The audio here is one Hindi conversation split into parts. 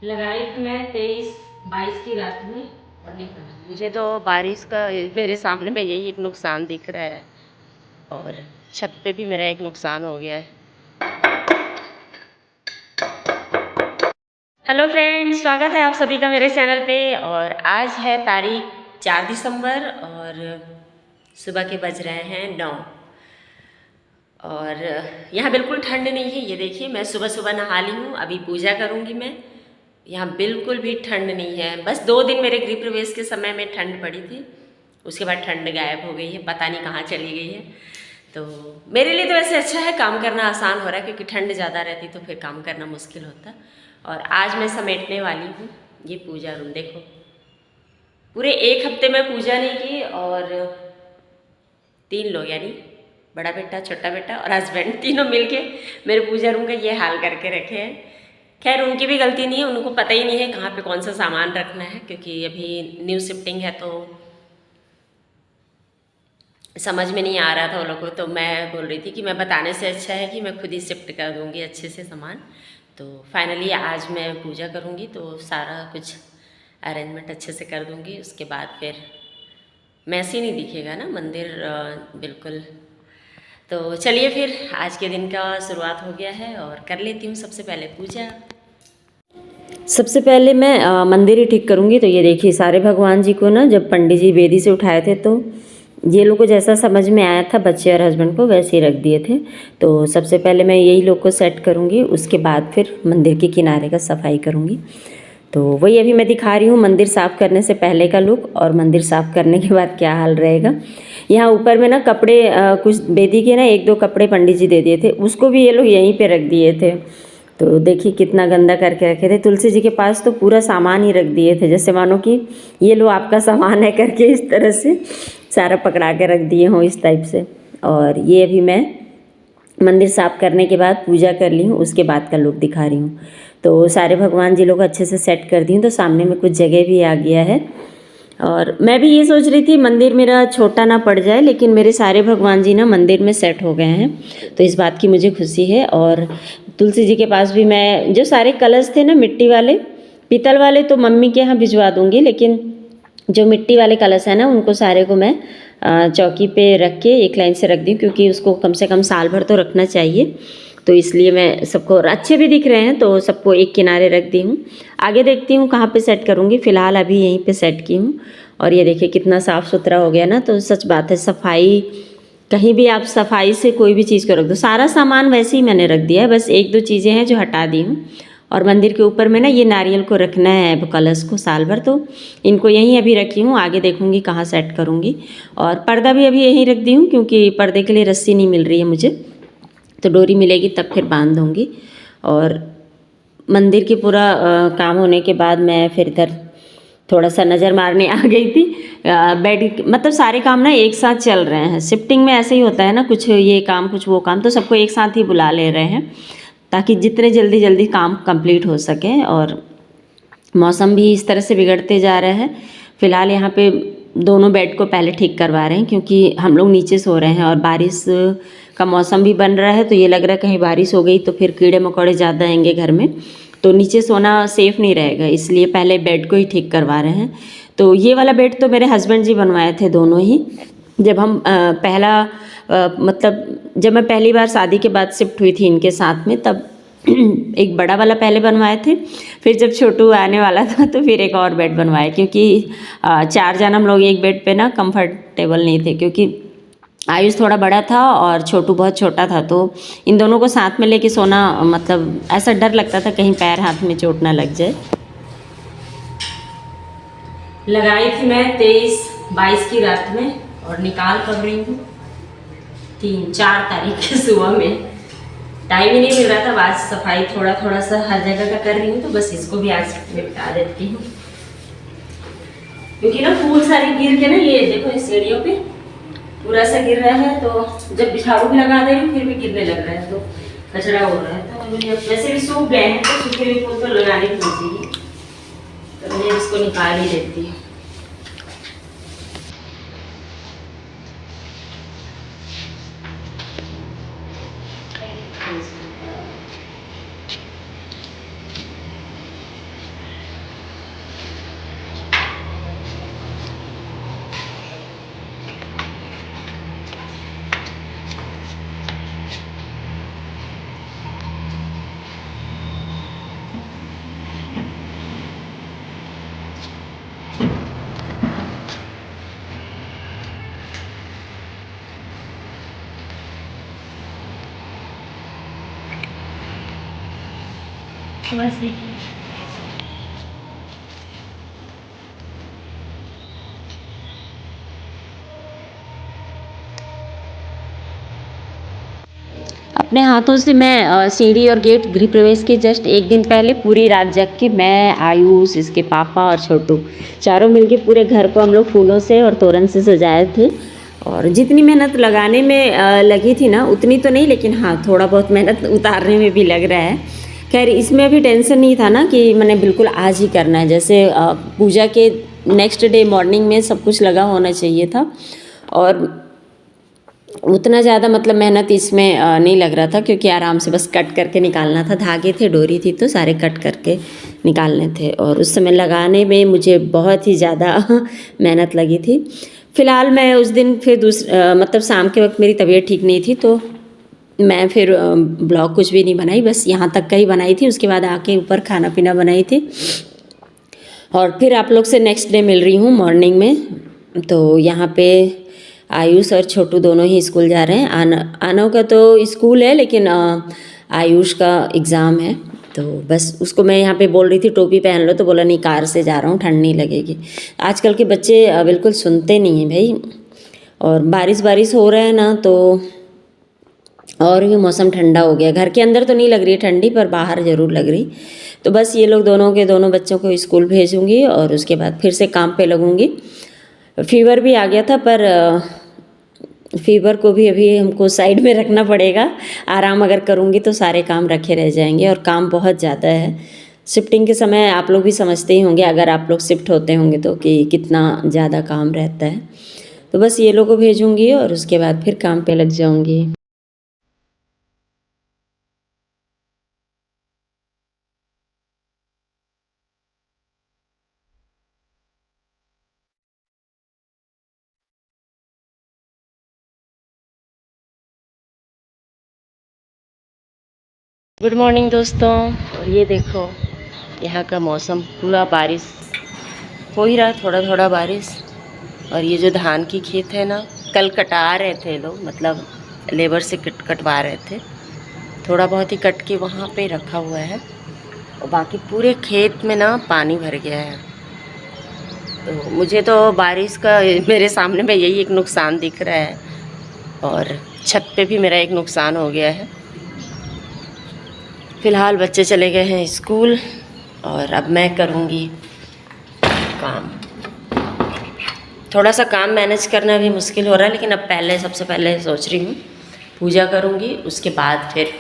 लगाई थी मैं 23-22 की रात में और नहीं पड़ा। मुझे तो बारिश का मेरे सामने में यही एक नुकसान दिख रहा है और छत पे भी मेरा एक नुकसान हो गया है। हेलो फ्रेंड्स, स्वागत है आप सभी का मेरे चैनल पे। और आज है तारीख 4 दिसंबर और सुबह के बज रहे हैं 9 और यहाँ बिल्कुल ठंड नहीं है। ये देखिए, मैं सुबह सुबह नहा ली हूँ, अभी पूजा करूँगी मैं। यहाँ बिल्कुल भी ठंड नहीं है। बस 2 दिन मेरे गृह प्रवेश के समय में ठंड पड़ी थी, उसके बाद ठंड गायब हो गई है, पता नहीं कहाँ चली गई है। तो मेरे लिए तो वैसे अच्छा है, काम करना आसान हो रहा है, क्योंकि ठंड ज़्यादा रहती तो फिर काम करना मुश्किल होता। और आज मैं समेटने वाली हूँ ये पूजा रूम। देखो, पूरे 1 हफ्ते में पूजा नहीं की और 3 लोग यानी बड़ा बेटा, छोटा बेटा और हस्बैंड, तीनों मिलके मेरे पूजा रूम का ये हाल करके रखे हैं। खैर, उनकी भी गलती नहीं है, उनको पता ही नहीं है कहाँ पे कौन सा सामान रखना है, क्योंकि अभी न्यू शिफ्टिंग है तो समझ में नहीं आ रहा था उन लोगों को। तो मैं बोल रही थी कि मैं बताने से अच्छा है कि मैं खुद ही शिफ्ट कर दूँगी अच्छे से सामान। तो फाइनली आज मैं पूजा करूँगी तो सारा कुछ अरेंजमेंट अच्छे से कर दूँगी। उसके बाद फिर मैसी नहीं दिखेगा ना मंदिर, बिल्कुल। तो चलिए फिर आज के दिन का शुरुआत हो गया है और कर लेती हूँ सबसे पहले पूजा। सबसे पहले मैं मंदिर ही ठीक करूँगी। तो ये देखिए, सारे भगवान जी को ना जब पंडित जी वेदी से उठाए थे तो ये लोग को जैसा समझ में आया था बच्चे और हस्बैंड को, वैसे ही रख दिए थे। तो सबसे पहले मैं यही लोग को सेट करूँगी, उसके बाद फिर मंदिर के किनारे का सफाई करूँगी। तो वही अभी मैं दिखा रही हूँ मंदिर साफ़ करने से पहले का लुक और मंदिर साफ़ करने के बाद क्या हाल रहेगा। यहाँ ऊपर में ना कपड़े, कुछ बेदी के ना 1-2 कपड़े पंडित जी दे दिए थे, उसको भी ये लोग यहीं पे रख दिए थे। तो देखिए कितना गंदा करके रखे थे। तुलसी जी के पास तो पूरा सामान ही रख दिए थे, जैसे मानो कि ये लो आपका सामान है करके, इस तरह से सारा पकड़ा के रख दिए हों, इस टाइप से। और ये अभी मैं मंदिर साफ़ करने के बाद पूजा कर ली हूँ, उसके बाद का लुक दिखा रही हूँ। तो सारे भगवान जी लोग अच्छे से सेट कर दी हूँ, तो सामने में कुछ जगह भी आ गया है। और मैं भी ये सोच रही थी मंदिर मेरा छोटा ना पड़ जाए, लेकिन मेरे सारे भगवान जी ना मंदिर में सेट हो गए हैं, तो इस बात की मुझे खुशी है। और तुलसी जी के पास भी मैं जो सारे कलश थे ना मिट्टी वाले, पीतल वाले तो मम्मी के यहाँ भिजवा दूँगी, लेकिन जो मिट्टी वाले कलश है ना उनको सारे को मैं चौकी पे रख के एक लाइन से रख दी, क्योंकि उसको कम से कम साल भर तो रखना चाहिए। तो इसलिए मैं सबको, अच्छे भी दिख रहे हैं तो सबको एक किनारे रख दी हूँ। आगे देखती हूँ कहाँ पे सेट करूँगी, फ़िलहाल अभी यहीं पे सेट की हूँ। और ये देखिए कितना साफ़ सुथरा हो गया ना। तो सच बात है, सफाई कहीं भी आप सफाई से कोई भी चीज़ को रख दो। सारा सामान वैसे ही मैंने रख दिया है, बस 1-2 चीज़ें हैं जो हटा दी हूँ। और मंदिर के ऊपर में ना ये नारियल को रखना है, कलश को साल भर, तो इनको यहीं अभी रखी हूँ, आगे देखूँगी कहाँ सेट करूँगी। और पर्दा भी अभी यहीं रख दी हूँ, क्योंकि पर्दे के लिए रस्सी नहीं मिल रही है मुझे, तो डोरी मिलेगी तब फिर बांध दूँगी। और मंदिर की पूरा काम होने के बाद मैं फिर इधर थोड़ा सा नज़र मारने आ गई थी। बेड, मतलब सारे काम ना एक साथ चल रहे हैं। शिफ्टिंग में ऐसे ही होता है ना, कुछ ये काम कुछ वो काम, तो सबको एक साथ ही बुला ले रहे हैं ताकि जितने जल्दी जल्दी काम कंप्लीट हो सके। और मौसम भी इस तरह से बिगड़ते जा रहा है। फ़िलहाल यहाँ पे दोनों बेड को पहले ठीक करवा रहे हैं, क्योंकि हम लोग नीचे सो रहे हैं और बारिश का मौसम भी बन रहा है, तो ये लग रहा है कहीं बारिश हो गई तो फिर कीड़े मकोड़े ज़्यादा आएंगे घर में, तो नीचे सोना सेफ़ नहीं रहेगा, इसलिए पहले बेड को ही ठीक करवा रहे हैं। तो ये वाला बेड तो मेरे हस्बैंड जी बनवाए थे दोनों ही। जब हम मतलब जब मैं पहली बार शादी के बाद शिफ्ट हुई थी इनके साथ में, तब एक बड़ा वाला पहले बनवाए थे, फिर जब छोटू आने वाला था तो फिर एक और बेड बनवाए, क्योंकि 4 जन हम लोग एक बेड पे ना कंफर्टेबल नहीं थे, क्योंकि आयुष थोड़ा बड़ा था और छोटू बहुत छोटा था। तो इन दोनों को साथ में लेके सोना, मतलब ऐसा डर लगता था कहीं पैर हाथ में चोट ना लग जाए। लगाई थी मैं 23-22 की रात में और निकाल कर रही हूँ 3-4 तारीख की सुबह में। टाइम ही नहीं मिल रहा था। आज सफाई थोड़ा थोड़ा सा हर जगह का कर रही हूँ, तो बस इसको भी आज निपटा देती हूँ, क्योंकि ना फूल सारे गिर के ना, ये देखो इस सीढ़ियों पे पूरा सा गिर रहा है, तो जब झाड़ू भी लगा दे रही हूँ फिर भी गिरने लग रहा है, तो कचरा हो रहा है। तो मुझे वैसे भी सूख गए हैं, तो सूखे हुए फूल तो लगाने की चाहिए, तो मुझे इसको निकाल ही देती हूँ। बस ये अपने हाथों से मैं सीढ़ी और गेट गृह प्रवेश के जस्ट एक दिन पहले पूरी रात जग के मैं, आयुष, इसके पापा और छोटू चारों मिलके पूरे घर को हम लोग फूलों से और तोरण से सजाए थे। और जितनी मेहनत लगाने में लगी थी ना उतनी तो नहीं, लेकिन हाँ थोड़ा बहुत मेहनत उतारने में भी लग रहा है। खैर इसमें अभी टेंशन नहीं था ना कि मैंने बिल्कुल आज ही करना है, जैसे पूजा के नेक्स्ट डे मॉर्निंग में सब कुछ लगा होना चाहिए था। और उतना ज़्यादा मतलब मेहनत इसमें नहीं लग रहा था, क्योंकि आराम से बस कट करके निकालना था। धागे थे, डोरी थी, तो सारे कट करके निकालने थे। और उस समय लगाने में मुझे बहुत ही ज़्यादा मेहनत लगी थी। फ़िलहाल मैं उस दिन फिर मतलब शाम के वक्त मेरी तबीयत ठीक नहीं थी, तो मैं फिर ब्लॉग कुछ भी नहीं बनाई, बस यहाँ तक का ही बनाई थी। उसके बाद आके ऊपर खाना पीना बनाई थी और फिर आप लोग से नेक्स्ट डे मिल रही हूँ मॉर्निंग में। तो यहाँ पे आयुष और छोटू दोनों ही स्कूल जा रहे हैं। आनव का तो स्कूल है, लेकिन आयुष का एग्ज़ाम है, तो बस उसको मैं यहाँ पे बोल रही थी टोपी पहन लो, तो बोला नहीं कार से जा रहा हूँ, ठंड नहीं लगेगी। आजकल के बच्चे बिल्कुल सुनते नहीं हैं भाई। और बारिश हो रहा है ना, तो और भी मौसम ठंडा हो गया। घर के अंदर तो नहीं लग रही है ठंडी, पर बाहर ज़रूर लग रही। तो बस ये लोग दोनों बच्चों को स्कूल भेजूँगी और उसके बाद फिर से काम पे लगूँगी। फीवर भी आ गया था, पर फीवर को भी अभी हमको साइड में रखना पड़ेगा। आराम अगर करूँगी तो सारे काम रखे रह जाएंगे, और काम बहुत ज़्यादा है। शिफ्टिंग के समय आप लोग भी समझते ही होंगे, अगर आप लोग शिफ्ट होते होंगे तो कि कितना ज़्यादा काम रहता है। तो बस ये लोग को भेजूँगी और उसके बाद फिर काम पे लग जाऊँगी। गुड मॉर्निंग दोस्तों। और ये देखो यहाँ का मौसम पूरा बारिश हो ही रहा है, थोड़ा थोड़ा बारिश। और ये जो धान की खेत है ना, कल कटा रहे थे लोग, मतलब लेबर से कटवा रहे थे। थोड़ा बहुत ही कट के वहाँ पे रखा हुआ है, और बाकी पूरे खेत में ना पानी भर गया है। तो मुझे तो बारिश का मेरे सामने में यही एक नुकसान दिख रहा है, और छत पे भी मेरा एक नुकसान हो गया है। फ़िलहाल बच्चे चले गए हैं स्कूल, और अब मैं करूँगी काम। थोड़ा सा काम मैनेज करना भी मुश्किल हो रहा है, लेकिन अब सबसे पहले सोच रही हूँ पूजा करूँगी। उसके बाद फिर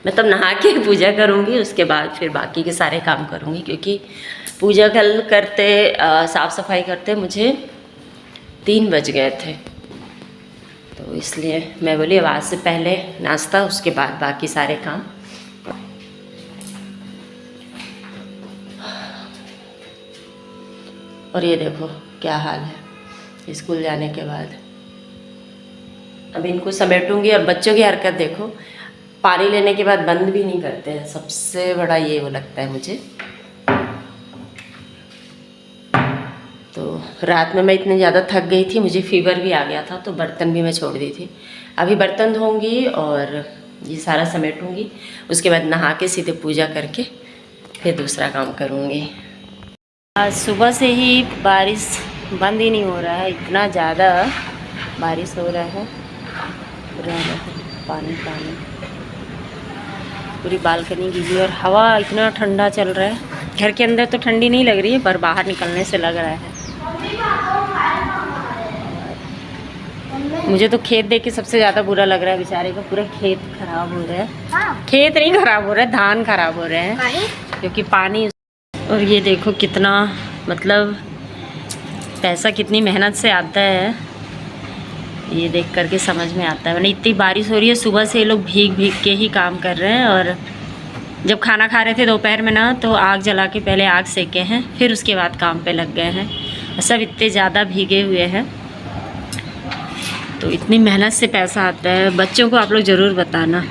मतलब नहा के पूजा करूँगी, उसके बाद फिर बाकी के सारे काम करूँगी। क्योंकि पूजा कल करते साफ़ सफाई करते मुझे 3 बज गए थे, तो इसलिए मैं बोली अब आज से पहले नाश्ता, उसके बाद बाकी सारे काम। और ये देखो क्या हाल है स्कूल जाने के बाद। अब इनको समेटूंगी। और बच्चों की हरकत देखो, पानी लेने के बाद बंद भी नहीं करते हैं। सबसे बड़ा ये वो लगता है मुझे। तो रात में मैं इतनी ज़्यादा थक गई थी, मुझे फीवर भी आ गया था, तो बर्तन भी मैं छोड़ दी थी। अभी बर्तन धोऊंगी और ये सारा समेटूंगी, उसके बाद नहा के सीधे पूजा करके फिर दूसरा काम करूँगी। आज सुबह से ही बारिश बंद ही नहीं हो रहा है, इतना ज़्यादा बारिश हो रहा है। पानी पूरी बालकनी गीली, और हवा इतना ठंडा चल रहा है। घर के अंदर तो ठंडी नहीं लग रही है, पर बाहर निकलने से लग रहा है। मुझे तो खेत देख के सबसे ज़्यादा बुरा लग रहा है, बेचारे का पूरा खेत खराब हो रहा है। खेत नहीं खराब हो रहा है, धान खराब हो रहे हैं, क्योंकि पानी। और ये देखो कितना मतलब पैसा कितनी मेहनत से आता है, ये देख करके समझ में आता है। मैंने इतनी बारिश हो रही है, सुबह से ये लोग भीग के ही काम कर रहे हैं। और जब खाना खा रहे थे दोपहर में ना, तो आग जला के पहले आग सेके हैं, फिर उसके बाद काम पे लग गए हैं। सब इतने ज़्यादा भीगे हुए हैं, तो इतनी मेहनत से पैसा आता है। बच्चों को आप लोग ज़रूर बताना,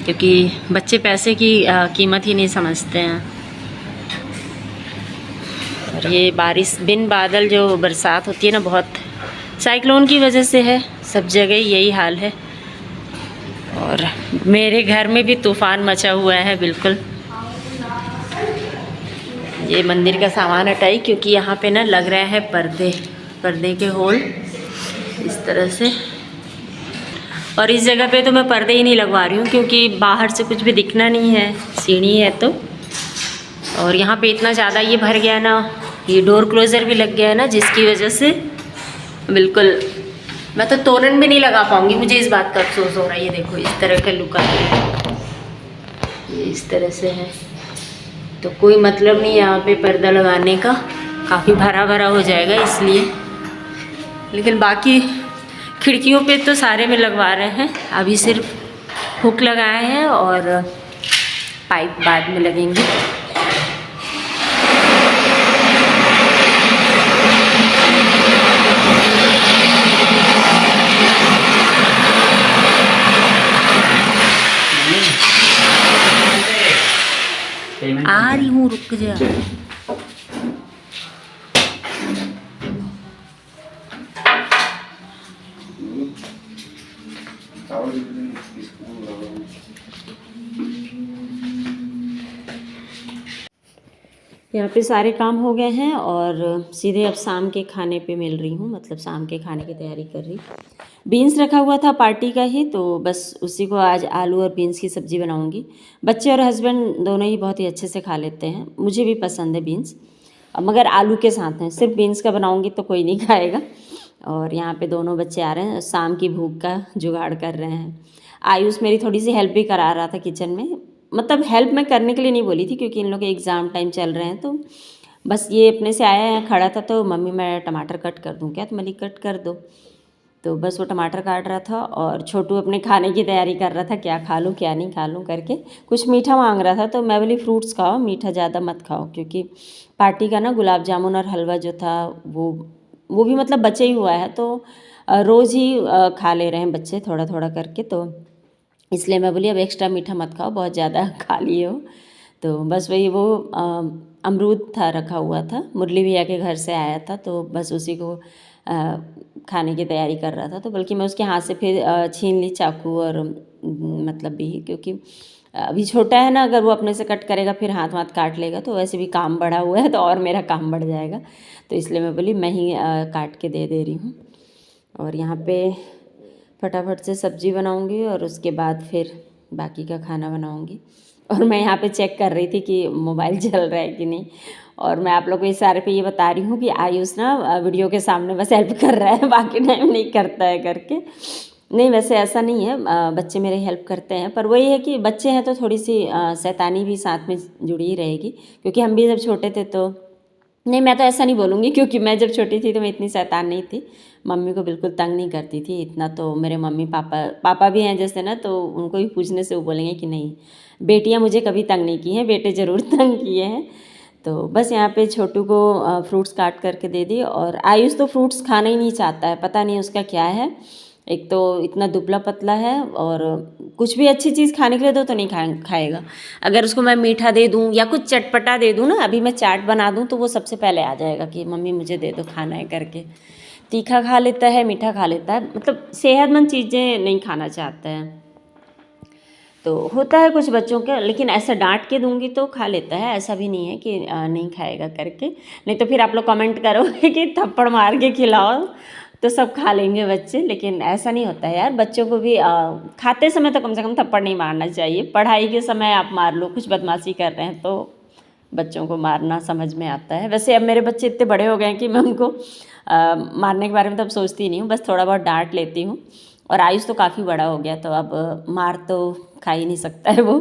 क्योंकि बच्चे पैसे की कीमत ही नहीं समझते हैं। और ये बारिश बिन बादल जो बरसात होती है ना, बहुत साइक्लोन की वजह से है, सब जगह यही हाल है। और मेरे घर में भी तूफ़ान मचा हुआ है बिल्कुल। ये मंदिर का सामान हटाई क्योंकि यहाँ पे ना लग रहा है पर्दे के होल इस तरह से। और इस जगह पे तो मैं पर्दे ही नहीं लगवा रही हूँ क्योंकि बाहर से कुछ भी दिखना नहीं है, सीढ़ी है तो। और यहाँ पे इतना ज़्यादा ये भर गया ना, ये डोर क्लोज़र भी लग गया है ना, जिसकी वजह से बिल्कुल मैं तो तोरण भी नहीं लगा पाऊँगी। मुझे इस बात का अफसोस हो रहा है। ये देखो इस तरह का लुक आ रहा है, ये इस तरह से है तो कोई मतलब नहीं यहाँ पे पर्दा लगाने का, काफ़ी भरा भरा हो जाएगा इसलिए। लेकिन बाकी खिड़कियों पे तो सारे में लगवा रहे हैं, अभी सिर्फ हुक लगाए हैं और पाइप बाद में लगेंगे। आ रही हूँ, रुक जा। यहाँ पे सारे काम हो गए हैं और सीधे अब शाम के खाने पे मिल रही हूँ, मतलब शाम के खाने की तैयारी कर रही। बीन्स रखा हुआ था पार्टी का ही, तो बस उसी को आज आलू और बीन्स की सब्ज़ी बनाऊँगी। बच्चे और हस्बैंड दोनों ही बहुत ही अच्छे से खा लेते हैं, मुझे भी पसंद है बीन्स, मगर आलू के साथ हैं। सिर्फ बीन्स का बनाऊँगी तो कोई नहीं खाएगा। और यहाँ पे दोनों बच्चे आ रहे हैं, शाम की भूख का जुगाड़ कर रहे हैं। आयुष मेरी थोड़ी सी हेल्प भी करा रहा था किचन में, मतलब हेल्प मैं करने के लिए नहीं बोली थी क्योंकि इन लोग के एग्ज़ाम टाइम चल रहे हैं, तो बस ये अपने से आया है, खड़ा था तो मम्मी मैं टमाटर कट कर दूँ क्या, तो मैंने कट कर दो। तो बस वो टमाटर काट रहा था और छोटू अपने खाने की तैयारी कर रहा था, क्या खा लूँ क्या नहीं खा लूँ करके। कुछ मीठा मांग रहा था तो मैं बोली फ्रूट्स खाओ, मीठा ज़्यादा मत खाओ, क्योंकि पार्टी का ना गुलाब जामुन और हलवा जो था वो भी मतलब बचे ही हुआ है, तो रोज़ ही खा ले रहे हैं बच्चे थोड़ा थोड़ा करके, तो इसलिए मैं बोली अब एक्स्ट्रा मीठा मत खाओ, बहुत ज़्यादा खा लिए हो। तो बस वही वो अमरूद था रखा हुआ था, मुरली भैया के घर से आया था, तो बस उसी को खाने की तैयारी कर रहा था। तो बल्कि मैं उसके हाथ से फिर छीन ली चाकू और मतलब भी, क्योंकि अभी छोटा है ना, अगर वो अपने से कट करेगा फिर हाथ वाथ काट लेगा, तो वैसे भी काम बढ़ा हुआ है तो और मेरा काम बढ़ जाएगा, तो इसलिए मैं बोली मैं ही काट के दे रही हूँ। और यहाँ पे फटाफट से सब्ज़ी बनाऊँगी और उसके बाद फिर बाकी का खाना बनाऊँगी। और मैं यहाँ पे चेक कर रही थी कि मोबाइल चल रहा है कि नहीं, और मैं आप लोगों को इशारे पे ये बता रही हूँ कि आयुष ना वीडियो के सामने बस हेल्प कर रहा है, बाकी टाइम नहीं करता है करके। नहीं वैसे ऐसा नहीं है, बच्चे मेरे हेल्प करते हैं, पर वही है कि बच्चे हैं तो थोड़ी सी शैतानी भी साथ में जुड़ी ही रहेगी, क्योंकि हम भी जब छोटे थे तो नहीं, मैं तो ऐसा नहीं बोलूँगी क्योंकि मैं जब छोटी थी तो मैं इतनी शैतान नहीं थी, मम्मी को बिल्कुल तंग नहीं करती थी इतना। तो मेरे मम्मी पापा भी हैं जैसे ना, तो उनको भी पूछने से वो बोलेंगे कि नहीं बेटियां मुझे कभी तंग नहीं की हैं, बेटे ज़रूर तंग किए हैं। तो बस यहाँ पे छोटू को फ्रूट्स काट करके दे दी, और आयुष तो फ्रूट्स खाना ही नहीं चाहता है, पता नहीं उसका क्या है। एक तो इतना दुबला पतला है, और कुछ भी अच्छी चीज़ खाने के लिए दो तो नहीं खाएगा। अगर उसको मैं मीठा दे दूँ या कुछ चटपटा दे दूँ ना, अभी मैं चाट बना दूँ तो वो सबसे पहले आ जाएगा कि मम्मी मुझे दे दो खाना है करके। तीखा खा लेता है, मीठा खा लेता है, मतलब सेहतमंद चीज़ें नहीं खाना चाहता है। तो होता है कुछ बच्चों का, लेकिन ऐसा डांट के दूंगी तो खा लेता है, ऐसा भी नहीं है कि नहीं खाएगा करके। नहीं तो फिर आप लोग कमेंट करोगे कि थप्पड़ मार के खिलाओ तो सब खा लेंगे बच्चे, लेकिन ऐसा नहीं होता है यार। बच्चों को भी खाते समय तो कम से कम थप्पड़ नहीं मारना चाहिए। पढ़ाई के समय आप मार लो, कुछ बदमाशी कर रहे हैं तो बच्चों को मारना समझ में आता है। वैसे अब मेरे बच्चे इतने बड़े हो गए हैं कि मैं उनको मारने के बारे में तो अब सोचती नहीं हूँ, बस थोड़ा बहुत डांट लेती हूँ। और आयुष तो काफ़ी बड़ा हो गया, तो अब मार तो खा ही नहीं सकता है वो।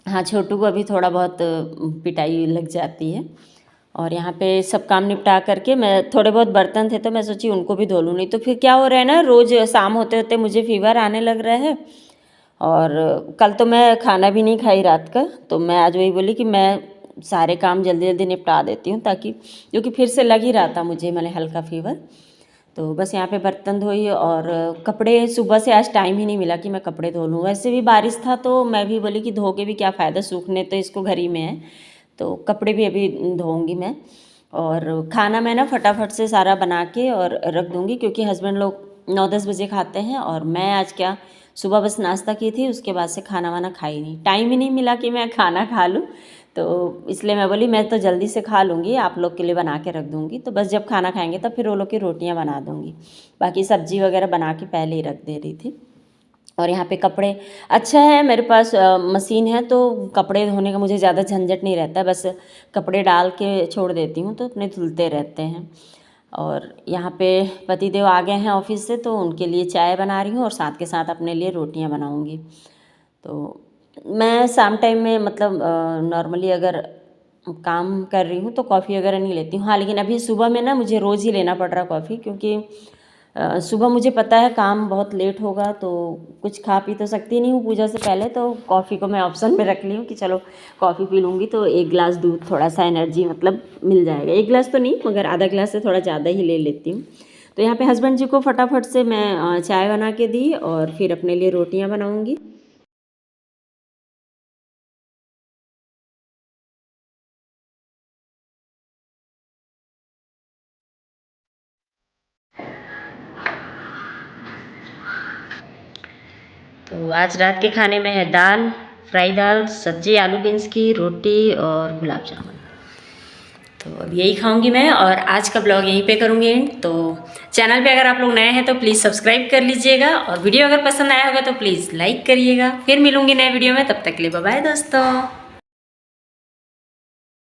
हाँ, छोटू को अभी थोड़ा बहुत पिटाई लग जाती है। और यहाँ पे सब काम निपटा करके मैं, थोड़े बहुत बर्तन थे तो मैं सोची उनको भी धो लूँ, नहीं तो फिर क्या हो रहा है ना, रोज़ शाम होते होते मुझे फीवर आने लग रहा है। और कल तो मैं खाना भी नहीं खाई रात का, तो मैं आज वही बोली कि मैं सारे काम जल्दी जल्दी निपटा देती हूँ, ताकि क्योंकि फिर से लग ही रहा था मुझे मैंने हल्का फीवर। तो बस यहाँ पे बर्तन धोई, और कपड़े सुबह से आज टाइम ही नहीं मिला कि मैं कपड़े धो लूँ। वैसे भी बारिश था तो मैं भी बोली कि धो के भी क्या फ़ायदा, सूखने तो इसको घर ही में है, तो कपड़े भी अभी धोऊंगी मैं। और खाना मैं ना फटाफट से सारा बना के और रख दूँगी, क्योंकि हस्बैंड लोग 9-10 बजे खाते हैं, और मैं आज क्या सुबह बस नाश्ता की थी, उसके बाद से खाना वाना खाई नहीं, टाइम ही नहीं मिला कि मैं खाना खा लूँ। तो इसलिए मैं बोली मैं तो जल्दी से खा लूँगी, आप लोग के लिए बना के रख दूँगी, तो बस जब खाना खाएंगे तब फिर वो लोग की रोटियां बना दूँगी। बाकी सब्जी वगैरह बना के पहले ही रख दे रही थी। और यहाँ पे कपड़े अच्छा है मेरे पास मशीन है, तो कपड़े धोने का मुझे ज़्यादा झंझट नहीं रहता है, बस कपड़े डाल के छोड़ देती हूँ तो अपने धुलते रहते हैं। और यहाँ पे पतिदेव आ गए हैं ऑफिस से, तो उनके लिए चाय बना रही हूँ और साथ के साथ अपने लिए रोटियाँ बनाऊँगी। तो मैं शाम टाइम में मतलब नॉर्मली अगर काम कर रही हूँ तो कॉफ़ी वगैरह नहीं लेती हूँ। हाँ, लेकिन अभी सुबह में ना मुझे रोज़ ही लेना पड़ रहा कॉफ़ी, क्योंकि सुबह मुझे पता है काम बहुत लेट होगा, तो कुछ खा पी तो सकती नहीं हूँ पूजा से पहले, तो कॉफ़ी को मैं ऑप्शन में रख ली हूँ कि चलो कॉफ़ी पी लूँगी तो 1 गिलास दूध थोड़ा सा एनर्जी मतलब मिल जाएगा। 1 गिलास तो नहीं, मगर आधा गिलास से थोड़ा ज़्यादा ही ले लेती हूँ। तो यहाँ पे हस्बैंड जी को फटाफट से मैं चाय बना के दी और फिर अपने लिए रोटियाँ बनाऊँगी। तो आज रात के खाने में है दाल, फ्राई दाल, सब्जी आलू बीन्स की, रोटी और गुलाब जामुन। तो अब यही खाऊंगी मैं और आज का ब्लॉग यहीं पे करूँगी एंड। तो चैनल पे अगर आप लोग नए हैं तो प्लीज़ सब्सक्राइब कर लीजिएगा और वीडियो अगर पसंद आया होगा तो प्लीज़ लाइक करिएगा। फिर मिलूंगी नए वीडियो में, तब तक के लिए बाय बाय दोस्तों।